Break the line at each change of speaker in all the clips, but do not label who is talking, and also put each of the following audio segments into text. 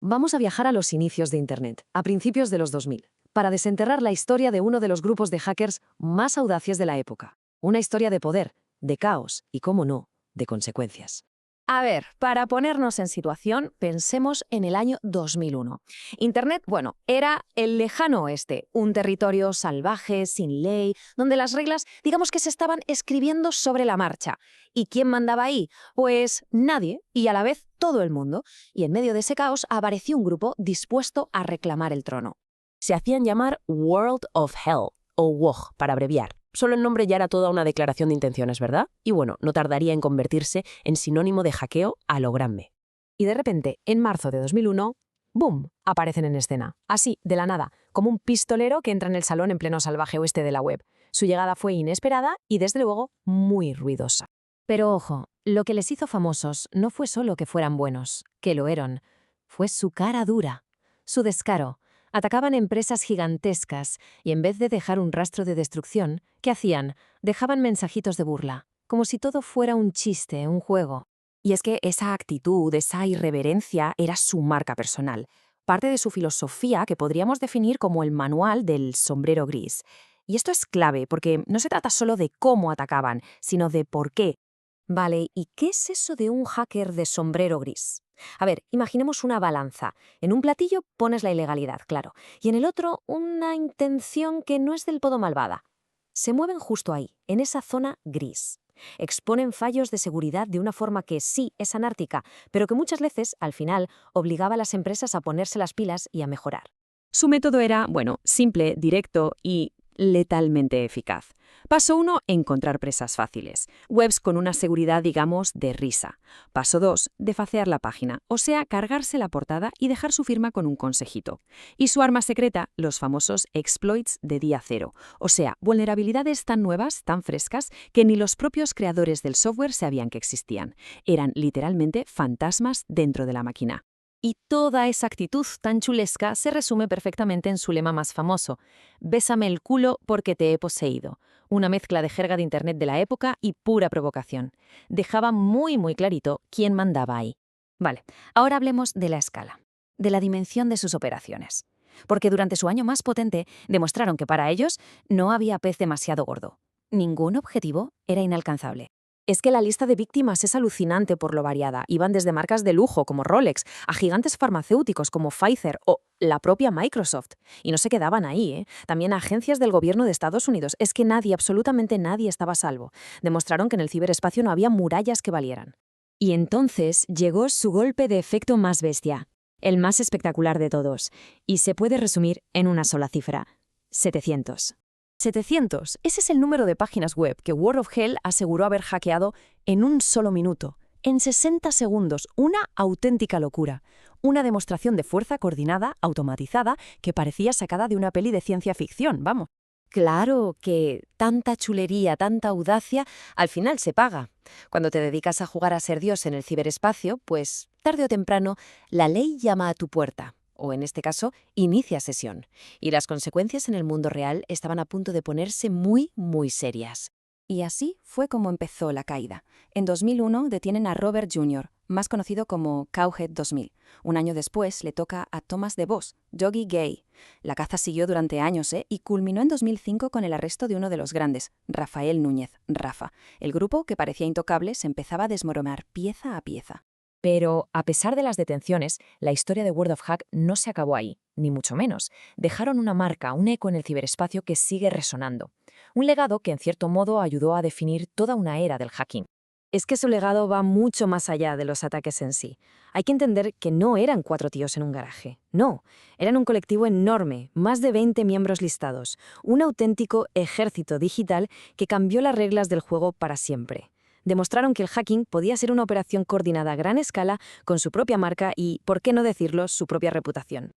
Vamos a viajar a los inicios de Internet, a principios de los 2000, para desenterrar la historia de uno de los grupos de hackers más audaces de la época. Una historia de poder, de caos y, cómo no, de consecuencias.
A ver, para ponernos en situación, pensemos en el año 2001. Internet, bueno, era el lejano oeste, un territorio salvaje, sin ley, donde las reglas, digamos que se estaban escribiendo sobre la marcha. ¿Y quién mandaba ahí? Pues nadie, y a la vez todo el mundo. Y en medio de ese caos apareció un grupo dispuesto a reclamar el trono. Se hacían llamar World of Hell, o WOG, para abreviar. Solo el nombre ya era toda una declaración de intenciones, ¿verdad? Y bueno, no tardaría en convertirse en sinónimo de hackeo a lo grande. Y de repente, en marzo de 2001, ¡boom!, aparecen en escena. Así, de la nada, como un pistolero que entra en el salón en pleno salvaje oeste de la web. Su llegada fue inesperada y, desde luego, muy ruidosa. Pero ojo, lo que les hizo famosos no fue solo que fueran buenos, que lo eran. Fue su cara dura, su descaro. Atacaban empresas gigantescas y en vez de dejar un rastro de destrucción, ¿qué hacían? Dejaban mensajitos de burla, como si todo fuera un chiste, un juego. Y es que esa actitud, esa irreverencia era su marca personal, parte de su filosofía que podríamos definir como el manual del sombrero gris. Y esto es clave porque no se trata solo de cómo atacaban, sino de por qué. Vale, ¿y qué es eso de un hacker de sombrero gris? A ver, imaginemos una balanza. En un platillo pones la ilegalidad, claro, y en el otro una intención que no es del todo malvada. Se mueven justo ahí, en esa zona gris. Exponen fallos de seguridad de una forma que sí es anárquica, pero que muchas veces, al final, obligaba a las empresas a ponerse las pilas y a mejorar. Su método era, bueno, simple, directo y letalmente eficaz. Paso 1, encontrar presas fáciles. Webs con una seguridad, digamos, de risa. Paso 2, defacear la página, o sea, cargarse la portada y dejar su firma con un consejito. Y su arma secreta, los famosos exploits de día cero, o sea, vulnerabilidades tan nuevas, tan frescas, que ni los propios creadores del software sabían que existían. Eran literalmente fantasmas dentro de la máquina. Y toda esa actitud tan chulesca se resume perfectamente en su lema más famoso: «Bésame el culo porque te he poseído», una mezcla de jerga de Internet de la época y pura provocación. Dejaba muy clarito quién mandaba ahí. Vale, ahora hablemos de la escala, de la dimensión de sus operaciones. Porque durante su año más potente demostraron que para ellos no había pez demasiado gordo. Ningún objetivo era inalcanzable. Es que la lista de víctimas es alucinante por lo variada. Iban desde marcas de lujo como Rolex a gigantes farmacéuticos como Pfizer o la propia Microsoft. Y no se quedaban ahí, ¿eh? También agencias del gobierno de Estados Unidos. Es que nadie, absolutamente nadie estaba a salvo. Demostraron que en el ciberespacio no había murallas que valieran. Y entonces llegó su golpe de efecto más bestia, el más espectacular de todos. Y se puede resumir en una sola cifra: 700. 700, ese es el número de páginas web que World of Hell aseguró haber hackeado en un solo minuto, en 60 segundos, una auténtica locura. Una demostración de fuerza coordinada, automatizada, que parecía sacada de una peli de ciencia ficción, vamos. Claro que tanta chulería, tanta audacia, al final se paga. Cuando te dedicas a jugar a ser Dios en el ciberespacio, pues tarde o temprano la ley llama a tu puerta. O en este caso, inicia sesión. Y las consecuencias en el mundo real estaban a punto de ponerse muy serias. Y así fue como empezó la caída. En 2001 detienen a Robert Jr., más conocido como Cowhead 2000. Un año después le toca a Thomas DeVos, Yogi Gay. La caza siguió durante años, y culminó en 2005 con el arresto de uno de los grandes, Rafael Núñez, Rafa. El grupo, que parecía intocable, se empezaba a desmoronar pieza a pieza. Pero, a pesar de las detenciones, la historia de World of Hack no se acabó ahí, ni mucho menos. Dejaron una marca, un eco en el ciberespacio que sigue resonando. Un legado que, en cierto modo, ayudó a definir toda una era del hacking. Es que su legado va mucho más allá de los ataques en sí. Hay que entender que no eran 4 tíos en un garaje. No, eran un colectivo enorme, más de 20 miembros listados, un auténtico ejército digital que cambió las reglas del juego para siempre. Demostraron que el hacking podía ser una operación coordinada a gran escala con su propia marca y, por qué no decirlo, su propia reputación.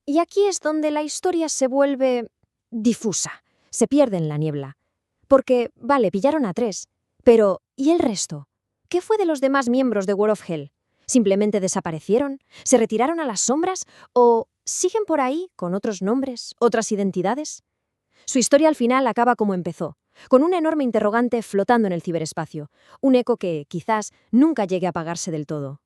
Y aquí es donde la historia se vuelve difusa, se pierde en la niebla. Porque, vale, pillaron a 3, pero ¿y el resto? ¿Qué fue de los demás miembros de World of Hell? ¿Simplemente desaparecieron? ¿Se retiraron a las sombras? ¿O siguen por ahí con otros nombres, otras identidades? Su historia al final acaba como empezó, con una enorme interrogante flotando en el ciberespacio, un eco que, quizás, nunca llegue a apagarse del todo.